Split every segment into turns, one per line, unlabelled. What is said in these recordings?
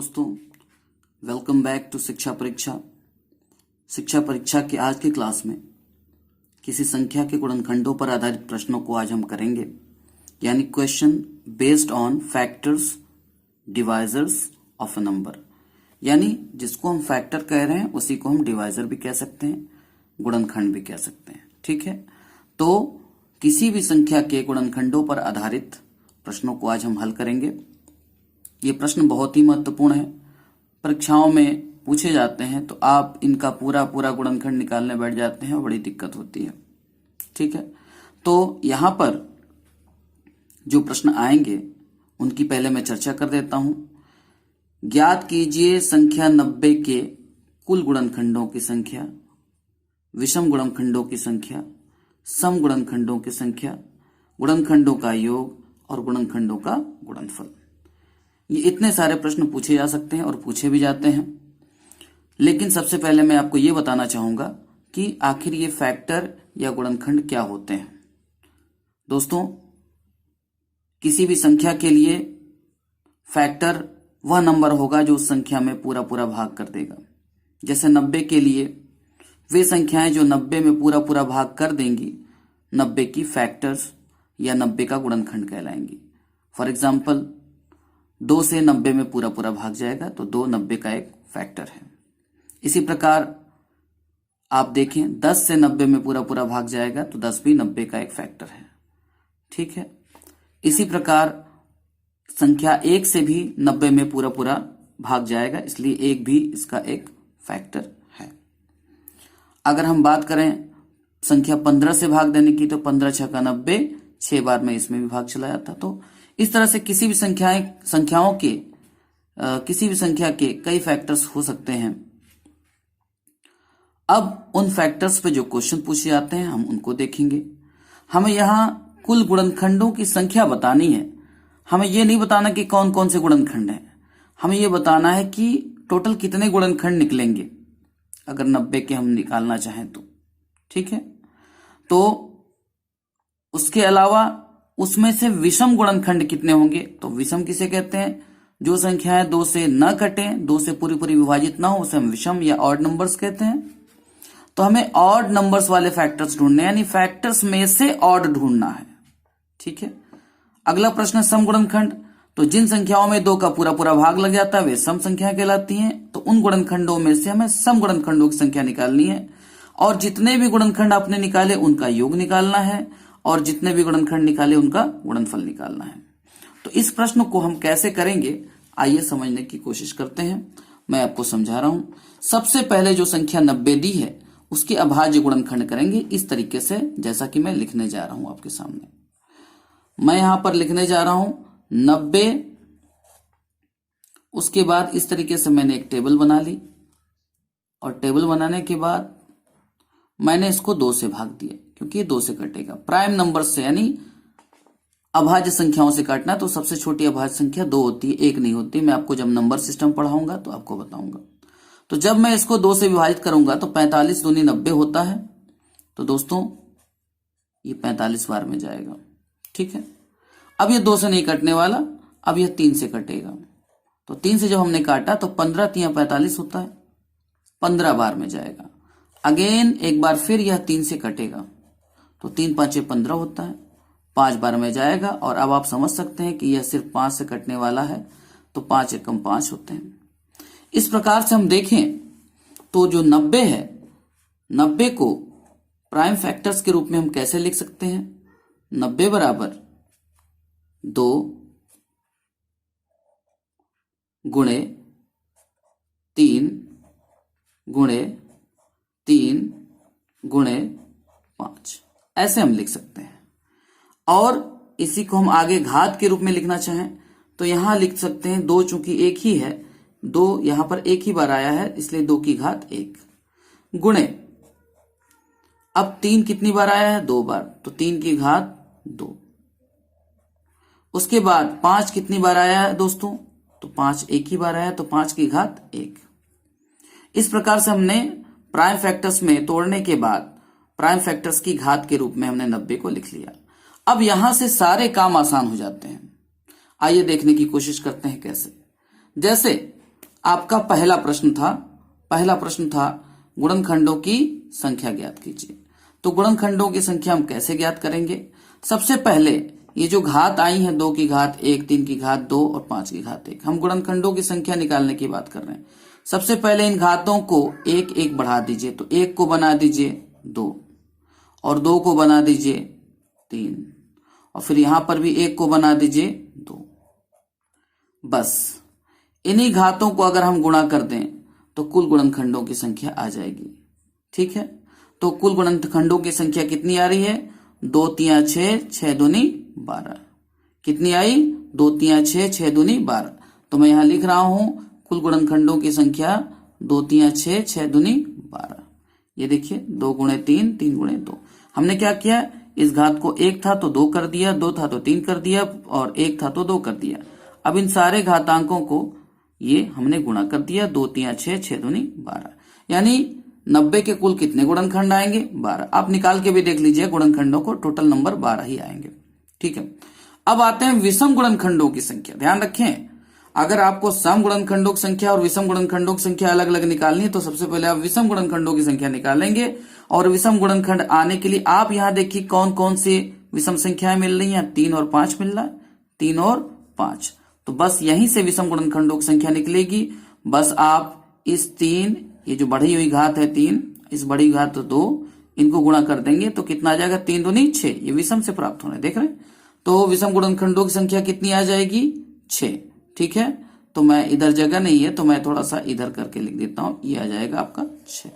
दोस्तों, welcome back to शिक्षा परीक्षा। शिक्षा परीक्षा की आज की क्लास में किसी संख्या के गुणनखंडों पर आधारित प्रश्नों को आज हम करेंगे, यानी question based on factors divisors of a number. यानी जिसको हम फैक्टर कह रहे हैं उसी को हम डिवाइजर भी कह सकते हैं, गुणनखंड भी कह सकते हैं। ठीक है, तो किसी भी संख्या के गुणनखंडों पर आधारित प्रश्नों को आज हम हल करेंगे। ये प्रश्न बहुत ही महत्वपूर्ण है, परीक्षाओं में पूछे जाते हैं, तो आप इनका पूरा पूरा गुणनखंड निकालने बैठ जाते हैं और बड़ी दिक्कत होती है। ठीक है, तो यहां पर जो प्रश्न आएंगे उनकी पहले मैं चर्चा कर देता हूं। ज्ञात कीजिए संख्या 90 के कुल गुणनखंडों की संख्या, विषम गुणनखंडों की संख्या, सम गुणनखंडों की संख्या, गुणनखंडों का योग और गुणनखंडों का गुणनफल। ये इतने सारे प्रश्न पूछे जा सकते हैं और पूछे भी जाते हैं, लेकिन सबसे पहले मैं आपको ये बताना चाहूंगा कि आखिर ये फैक्टर या गुणनखंड क्या होते हैं। दोस्तों, किसी भी संख्या के लिए फैक्टर वह नंबर होगा जो उस संख्या में पूरा पूरा भाग कर देगा। जैसे 90 के लिए वे संख्याएं जो 90 में पूरा पूरा भाग कर देंगी 90 की फैक्टर्स या 90 का गुणनखंड कहलाएंगी। फॉर एग्जाम्पल 2 से 90 में पूरा पूरा भाग जाएगा तो 2 90 का एक फैक्टर है। इसी प्रकार आप देखें 10 से 90 में पूरा पूरा भाग जाएगा तो 10 भी 90 का एक फैक्टर है। ठीक है, इसी प्रकार संख्या 1 से भी 90 में पूरा पूरा भाग जाएगा, इसलिए 1 भी इसका एक फैक्टर है। अगर हम बात करें संख्या 15 से भाग देने की तो 15 6 का 90, 6 बार में इसमें भी भाग चला जाता। तो इस तरह से किसी भी किसी भी संख्या के कई फैक्टर्स हो सकते हैं। अब उन फैक्टर्स पे जो क्वेश्चन पूछे जाते हैं हम उनको देखेंगे। हमें यहाँ कुल गुणनखंडों की संख्या बतानी है, हमें ये नहीं बताना कि कौन कौन से गुणनखंड हैं, हमें ये बताना है कि टोटल कितने गुणनखंड निकलेंगे अगर 90 के हम निकालना चाहें तो। ठीक है, तो उसके अलावा उसमें से विषम गुणनखंड कितने होंगे। तो विषम किसे कहते हैं, जो संख्याएं 2 से न कटें, 2 से पूरी पूरी विभाजित ना हो, उसे हम विषम या ऑड नंबर्स कहते हैं। तो हमें ऑड नंबर्स वाले फैक्टर्स ढूंढने, यानी फैक्टर्स में से ऑड ढूंढना है। ठीक है, अगला प्रश्न है सम गुणनखंड। तो जिन संख्याओं में 2 का पूरा पूरा भाग लग जाता है वे सम संख्या कहलाती हैं। तो उन गुणनखंडों में से हमें सम गुणनखंडों की संख्या निकालनी है, और जितने भी गुणनखंड आपने निकाले उनका योग निकालना है, और जितने भी गुणनखंड निकाले उनका गुणनफल निकालना है। तो इस प्रश्न को हम कैसे करेंगे, आइए समझने की कोशिश करते हैं। मैं आपको समझा रहा हूं। सबसे पहले जो संख्या 90 दी है उसके अभाज्य गुणनखंड करेंगे इस तरीके से, जैसा कि मैं लिखने जा रहा हूं आपके सामने। मैं यहां पर लिखने जा रहा हूं 90, उसके बाद इस तरीके से मैंने एक टेबल बना ली, और टेबल बनाने के बाद मैंने इसको 2 से भाग दिया, क्योंकि ये 2 से कटेगा। प्राइम नंबर से यानी अभाज्य संख्याओं से काटना, तो सबसे छोटी अभाज्य संख्या 2 होती है, 1 नहीं होती। मैं आपको जब नंबर सिस्टम पढ़ाऊंगा तो आपको बताऊंगा। तो जब मैं इसको 2 से विभाजित करूंगा तो 45 दूनी 90 होता है। तो दोस्तों ये 45 बार में जाएगा। ठीक है, अब ये 2 से नहीं कटने वाला, अब यह 3 से कटेगा। तो 3 से जब हमने काटा तो 15 3 45 होता है, 15 बार में जाएगा। अगेन एक बार फिर यह 3 से कटेगा, तो 3 5 15 होता है, 5 बार में जाएगा। और अब आप समझ सकते हैं कि यह सिर्फ 5 से कटने वाला है, तो 5 एकम 5 होते हैं। इस प्रकार से हम देखें तो जो 90 है, 90 को प्राइम फैक्टर्स के रूप में हम कैसे लिख सकते हैं। 90 बराबर 2 गुणे 3 गुणे 3 गुणे 5, ऐसे हम लिख सकते हैं। और इसी को हम आगे घात के रूप में लिखना चाहें तो यहां लिख सकते हैं 2, चूंकि एक ही है, 2 यहां पर एक ही बार आया है, इसलिए 2 की घात 1 गुणे, अब 3 कितनी बार आया है, 2 बार, तो 3 की घात 2। उसके बाद 5 कितनी बार आया है दोस्तों, तो 5 एक ही बार आया है, तो 5 की घात 1। इस प्रकार से हमने प्राइम फैक्टर्स में तोड़ने के बाद प्राइम फैक्टर्स की घात के रूप में हमने 90 को लिख लिया। अब यहां से सारे काम आसान हो जाते हैं। आइए देखने की कोशिश करते हैं कैसे। जैसे आपका पहला प्रश्न था गुणनखंडों की संख्या ज्ञात कीजिए। तो गुणनखंडों की संख्या हम कैसे ज्ञात करेंगे? सबसे पहले ये जो घात आई है 2 की घात 1, 3 की घात 2 और 5 की घात 1, हम गुणनखंडों की संख्या निकालने की बात कर रहे हैं। सबसे पहले इन घातों को एक एक बढ़ा दीजिए। तो 1 को बना दीजिए 2 और 2 को बना दीजिए 3 और फिर यहां पर भी 1 को बना दीजिए 2। बस इन्हीं घातों को अगर हम गुणा कर दें तो कुल गुणनखंडों की संख्या आ जाएगी। ठीक है, तो कुल गुणनखंडों की संख्या कितनी आ रही है? 2 तिया 6, 6 दूनी 12। कितनी आई? 2 तिया 6, 6 दूनी 12। तो मैं यहां लिख रहा हूं कुल गुणनखंडों की संख्या 2 तिया 6, 6 दूनी 12। ये देखिए 2 गुणे 3, 3 गुणे 2। हमने क्या किया? इस घात को 1 था तो 2 कर दिया, 2 था तो 3 कर दिया और 1 था तो 2 कर दिया। अब इन सारे घातांकों को ये हमने गुणा कर दिया। 2 तिया 6, 6 दूनी 12, यानी 90 के कुल कितने गुणनखंड आएंगे? 12। आप निकाल के भी देख लीजिए गुणनखंडों को, टोटल नंबर 12 ही आएंगे। ठीक है, अब आते हैं विषम गुणनखंडों की संख्या। ध्यान रखें, अगर आपको सम गुणनखंडों की संख्या और विषम गुणनखंडों की संख्या अलग अलग निकालनी है तो सबसे पहले आप विषम गुणनखंडों की संख्या निकालेंगे। और विषम गुणनखंड आने के लिए आप यहां देखिए कौन कौन सी विषम संख्याएं मिल रही हैं। 3 और 5 मिल रहा है, 3 और 5। तो बस यहीं से विषम गुणनखंडों की संख्या निकलेगी। बस आप इस 3, ये जो बढ़ी हुई घात है 3, इस बड़ी घात 2, इनको गुणा कर देंगे तो कितना आ जाएगा? 3 दूनी 6। ये विषम से प्राप्त होने, देख रहे हैं? तो विषम गुणनखंडों की संख्या कितनी आ जाएगी? 6। ठीक है, तो मैं इधर जगह नहीं है तो मैं थोड़ा सा इधर करके लिख देता हूं। ये आ जाएगा आपका 6।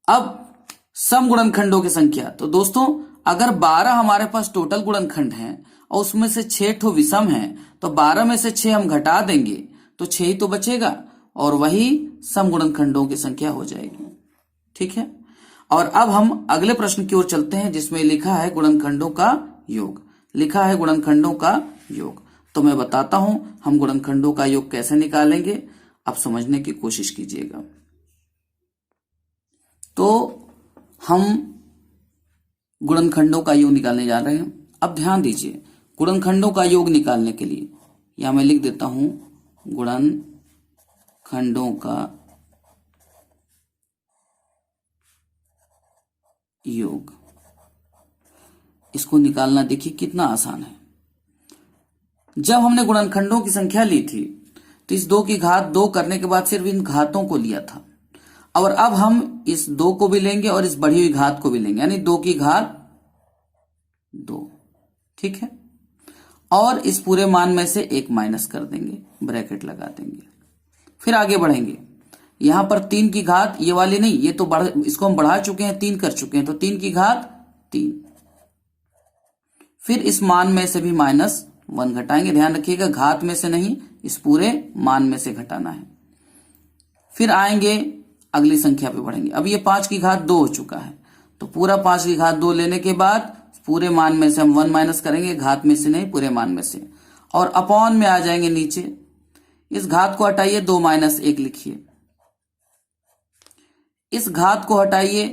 अब सम गुणनखंडों की संख्या। तो दोस्तों अगर 12 हमारे पास टोटल गुणनखंड हैं और उसमें से 6 ठो विषम है तो 12 में से 6 हम घटा देंगे तो 6 ही तो बचेगा और वही सम गुणनखंडों की संख्या हो जाएगी। ठीक है, और अब हम अगले प्रश्न की ओर चलते हैं जिसमें लिखा है गुणनखंडों का योग। लिखा है गुणनखंडों का योग। तो मैं बताता हूं हम गुणनखंडों का योग कैसे निकालेंगे, आप समझने की कोशिश कीजिएगा। तो हम गुणनखंडों का योग निकालने जा रहे हैं। अब ध्यान दीजिए, गुणनखंडों का योग निकालने के लिए या मैं लिख देता हूं गुणनखंडों का योग। इसको निकालना देखिए कितना आसान है। जब हमने गुणनखंडों की संख्या ली थी तो इस 2 की घात 2 करने के बाद सिर्फ इन घातों को लिया था और अब हम इस 2 को भी लेंगे और इस बढ़ी हुई घात को भी लेंगे, यानी 2 की घात 2। ठीक है, और इस पूरे मान में से 1 माइनस कर देंगे, ब्रैकेट लगा देंगे। फिर आगे बढ़ेंगे। यहां पर 3 की घात, ये वाली नहीं, ये तो इसको हम बढ़ा चुके हैं, 3 कर चुके हैं, तो 3 की घात 3। फिर इस मान में से भी -1 घटाएंगे। ध्यान रखिएगा घात में से नहीं, इस पूरे मान में से घटाना है। फिर आएंगे अगली संख्या पे बढ़ेंगे। अब ये 5 की घात 2 हो चुका है तो पूरा 5 की घात 2 लेने के बाद पूरे मान में से हम 1 माइनस करेंगे, घात में से नहीं पूरे मान में से, और अपॉन में आ जाएंगे नीचे। इस घात को हटाइए, 2 माइनस 1 लिखिए। इस घात को हटाइए,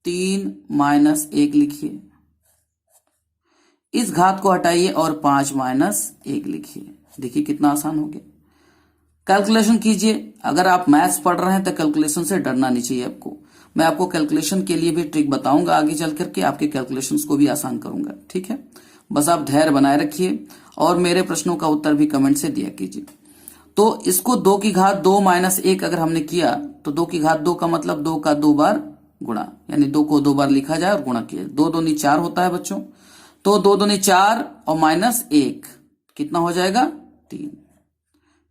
3 माइनस 1 लिखिए। इस घात को हटाइए और 5 माइनस 1 लिखिए। देखिए कितना आसान हो गया। कैलकुलेशन कीजिए। अगर आप मैथ्स पढ़ रहे हैं तो कैलकुलेशन से डरना नहीं चाहिए आपको। मैं आपको कैलकुलेशन के लिए भी ट्रिक बताऊंगा आगे चल करके, आपके कैलकुलेशंस को भी आसान करूंगा। ठीक है, बस आप धैर्य बनाए रखिए और मेरे प्रश्नों का उत्तर भी कमेंट से दिया कीजिए। तो इसको 2 की घात 2 माइनस 1 अगर हमने किया तो 2 की घात 2 का मतलब 2 का 2 बार गुणा, यानी 2 को 2 बार लिखा जाए और गुणा किया। 2 दूनी 4 होता है बच्चों, तो 2 दूनी 4 और -1 कितना हो जाएगा? 3।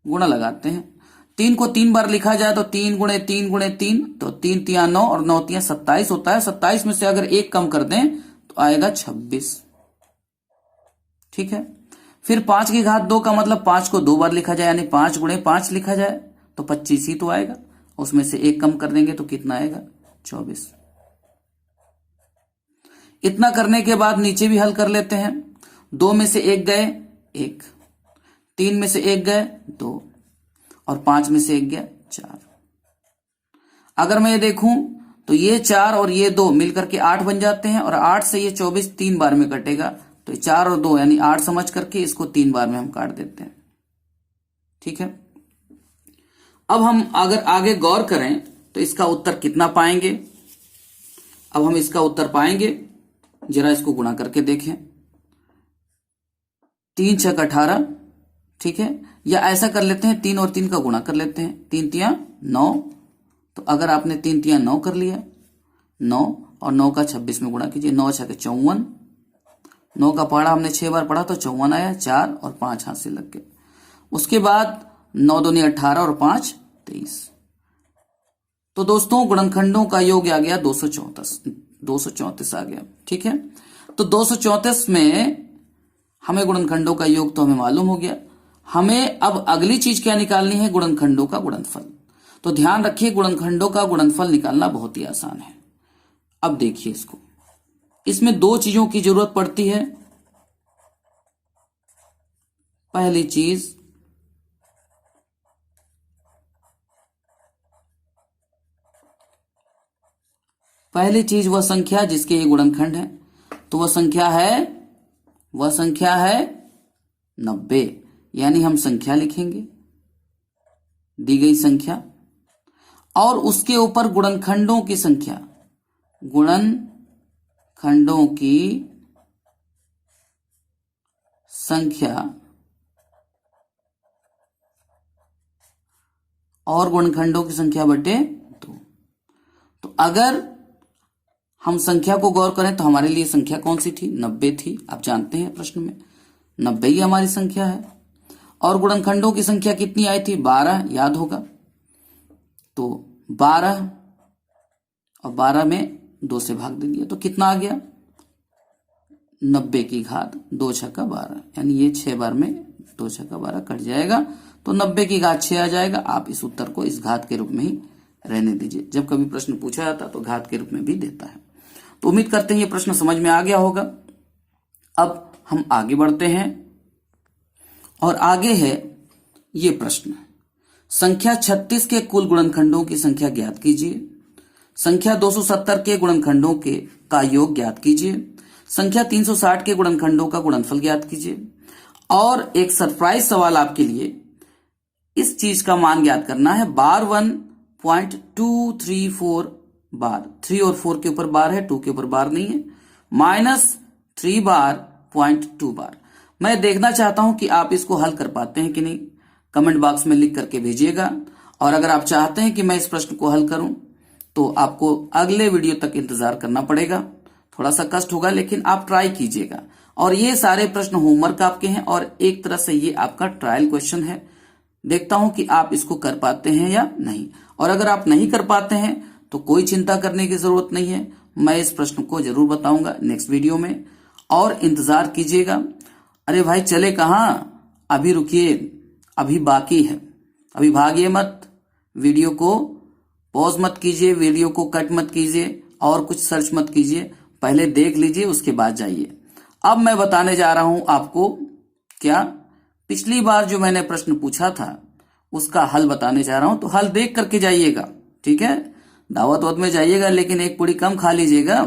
गुणा लगाते हैं। 3 को 3 बार लिखा जाए तो 3 गुणे 3 गुणे 3, तो 3 तिया 9 और 9 तिया 27 होता है। 27 में से अगर 1 कम कर दें तो आएगा 26। ठीक है, फिर 5 की घात 2 का मतलब 5 को 2 बार लिखा जाए, यानी 5 गुणे 5 लिखा जाए तो 25 ही तो आएगा। उसमें से 1 कम कर देंगे तो कितना आएगा? 24। इतना करने के बाद नीचे भी हल कर लेते हैं। 2 में से 1 गए 1, 3 में से 1 गए 2 और 5 में से 1 गया 4। अगर मैं ये देखूं तो ये 4 और ये 2 मिलकर के 8 बन जाते हैं और 8 से ये 24 3 बार में कटेगा, तो 4 और 2 यानी 8 समझ करके इसको 3 बार में हम काट देते हैं। ठीक है। अब हम अगर आगे गौर करें तो इसका उत्तर कितना पाएंगे। अब हम इसका उत्तर पाएंगे, जरा इसको गुणा करके देखें। 3 छक 18, ठीक है। या ऐसा कर लेते हैं, 3 और 3 का गुणा कर लेते हैं, 3 तियां 9। तो अगर आपने 3 तियां 9 कर लिया, 9 और 9 का 26 में गुणा कीजिए, 9 छके 54। 9 का पढ़ा हमने 6 बार पढ़ा तो 54 आया, 4 और 5 हाथ से लग गए। उसके बाद 9 दूनी 18 और 5 23। तो दोस्तों गुणनखंडों का योग आ गया 234 आ गया, ठीक है। तो 234 में हमें गुणनखंडों का योग तो हमें मालूम हो गया। हमें अब अगली चीज क्या निकालनी है, गुणनखंडों का गुणनफल। तो ध्यान रखिए, गुणनखंडों का गुणनफल निकालना बहुत ही आसान है। अब देखिए इसको, इसमें 2 चीजों की जरूरत पड़ती है। पहली चीज वह संख्या जिसके ये गुणनखंड है, तो वह संख्या है 90। यानी हम संख्या लिखेंगे, दी गई संख्या, और उसके ऊपर गुणनखंडों की संख्या, और गुणनखंडों की संख्या बटे 2। तो अगर हम संख्या को गौर करें तो हमारे लिए संख्या कौन सी थी, 90 थी। आप जानते हैं प्रश्न में 90 ही हमारी संख्या है। और गुणनखंडों की संख्या कितनी आई थी, 12, याद होगा। तो 12 और 12 में 2 से भाग दे दिया तो कितना आ गया, 90 की घात 2 छक्का 12। यानी ये 6 बार में 2 छक्का 12 कट जाएगा, तो 90 की घात 6 आ जाएगा। आप इस उत्तर को इस घात के रूप में ही रहने दीजिए। जब कभी प्रश्न पूछा जाता तो घात के रूप में भी देता है। तो उम्मीद करते हैं ये प्रश्न समझ में आ गया होगा। अब हम आगे बढ़ते हैं और आगे है ये प्रश्न, संख्या 36 के कुल गुणनखंडों की संख्या ज्ञात कीजिए। संख्या 270 के गुणनखंडों के का योग ज्ञात कीजिए। संख्या 360 के गुणनखंडों का गुणनफल ज्ञात कीजिए। और एक सरप्राइज सवाल आपके लिए, इस चीज का मान ज्ञात करना है, बार 1.234 बार, 3 और 4 के ऊपर बार है, 2 के ऊपर बार नहीं है, -3 बार 0.2 बार। मैं देखना चाहता हूं कि आप इसको हल कर पाते हैं कि नहीं। कमेंट बॉक्स में लिख करके भेजिएगा। और अगर आप चाहते हैं कि मैं इस प्रश्न को हल करूं तो आपको अगले वीडियो तक इंतजार करना पड़ेगा। थोड़ा सा कष्ट होगा लेकिन आप ट्राई कीजिएगा। और ये सारे प्रश्न होमवर्क आपके हैं और एक तरह से ये आपका ट्रायल क्वेश्चन है। देखता हूं कि आप इसको कर पाते हैं या नहीं। और अगर आप नहीं कर पाते हैं तो कोई चिंता करने की जरूरत नहीं है, मैं इस प्रश्न को जरूर बताऊंगा नेक्स्ट वीडियो में, और इंतजार कीजिएगा। अरे भाई चले कहां, अभी रुकिए, अभी बाकी है, अभी भागिए मत, वीडियो को पॉज मत कीजिए, वीडियो को कट मत कीजिए और कुछ सर्च मत कीजिए, पहले देख लीजिए उसके बाद जाइए। अब मैं बताने जा रहा हूं आपको क्या, पिछली बार जो मैंने प्रश्न पूछा था उसका हल बताने जा रहा हूं। तो हल देख करके जाइएगा, ठीक है। दावत वावत में जाइएगा लेकिन एक पूरी कम खा लीजिएगा,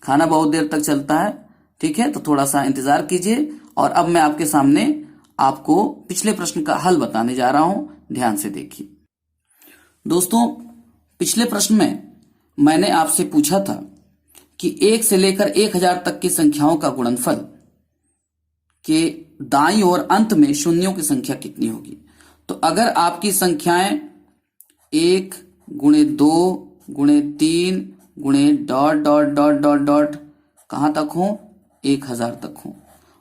खाना बहुत देर तक चलता है, ठीक है। तो थोड़ा सा इंतजार कीजिए। और अब मैं आपके सामने आपको पिछले प्रश्न का हल बताने जा रहा हूं, ध्यान से देखिए। दोस्तों पिछले प्रश्न में मैंने आपसे पूछा था कि 1 से लेकर 1000 तक की संख्याओं का गुणनफल के दाईं ओर अंत में शून्यों की संख्या कितनी होगी। तो अगर आपकी संख्याएं 1 गुणे 2 गुणे 3 गुणे dot dot dot dot dot कहां तक हो, 1000 तक हो,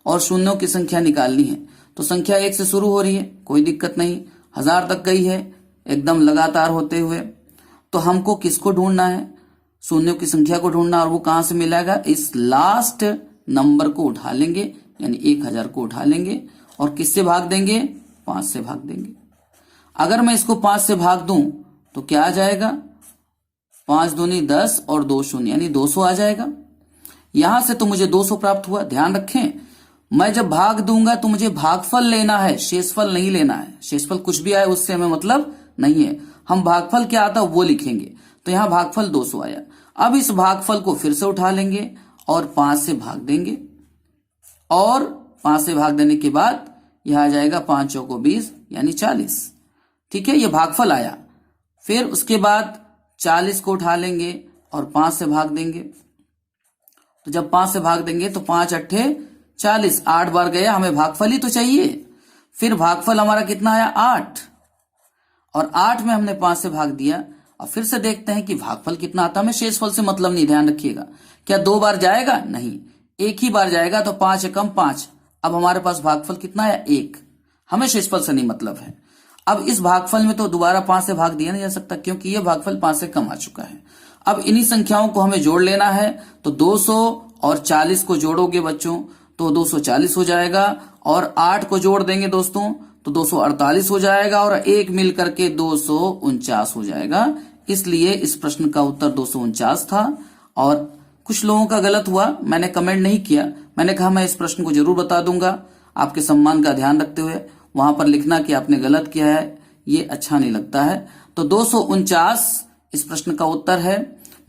और शून्यों की संख्या निकालनी है, तो संख्या 1 से शुरू हो रही है, कोई दिक्कत नहीं, 1000 तक गई है एकदम लगातार होते हुए। तो हमको किसको ढूंढना है, शून्यों की संख्या को ढूंढना। और वो कहां से मिलेगा, इस लास्ट नंबर को उठा लेंगे, यानी 1000 को उठा लेंगे और किससे भाग देंगे, 5 से भाग देंगे। अगर मैं इसको 5 से भाग दूं तो क्या आ जाएगा, 5 दूनी 10 और 2 शून्य, यानी 200 आ जाएगा। यहां से तो मुझे 200 प्राप्त हुआ। ध्यान रखें, मैं जब भाग दूंगा तो मुझे भागफल लेना है, शेषफल नहीं लेना है। शेषफल कुछ भी आए उससे हमें मतलब नहीं है, हम भागफल क्या आता है वो लिखेंगे। तो यहां भागफल 200 आया। अब इस भागफल को फिर से उठा लेंगे और 5 से भाग देंगे, और 5 से भाग देने के बाद यह आ जाएगा 5 चौको 20 यानी 40। ठीक है, ये भागफल आया। फिर उसके बाद 40 को उठा लेंगे और 5 से भाग देंगे। तो जब 5 से भाग देंगे तो 5 अट्ठे 40, 8 बार गया, हमें भागफल ही तो चाहिए। फिर भागफल हमारा कितना आया 8, और 8 में हमने 5 से भाग दिया। और फिर से देखते हैं कि भागफल कितना आता है। हमें शेषफल से मतलब नहीं, ध्यान रखिएगा। क्या 2 बार जाएगा? नहीं, एक ही बार जाएगा। तो 5 एकम 5। अब हमारे पास भागफल कितना आया 1। हमें शेषफल से नहीं मतलब है। अब इस भागफल में तो दोबारा 5 से भाग दिया नहीं जा सकता, क्योंकि यह भागफल 5 से कम आ चुका है। अब इन्हीं संख्याओं को हमें जोड़ लेना है। तो 200 और 40 को जोड़ोगे बच्चों तो 240 हो जाएगा, और 8 को जोड़ देंगे दोस्तों तो 248 हो जाएगा, और 1 मिल करके 249 हो जाएगा। इसलिए इस प्रश्न का उत्तर 249 था। और कुछ लोगों का गलत हुआ, मैंने कमेंट नहीं किया, मैंने कहा मैं इस प्रश्न को जरूर बता दूंगा। आपके सम्मान का ध्यान रखते हुए वहां पर लिखना कि आपने गलत किया है, ये अच्छा नहीं लगता है। तो 249 इस प्रश्न का उत्तर है।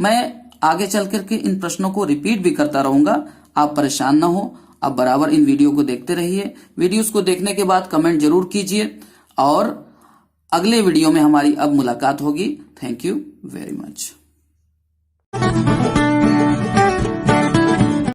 मैं आगे चल करके इन प्रश्नों को रिपीट भी करता रहूंगा, आप परेशान ना हो। आप बराबर इन वीडियो को देखते रहिए। वीडियोस को देखने के बाद कमेंट जरूर कीजिए, और अगले वीडियो में हमारी अब मुलाकात होगी। Thank you very much.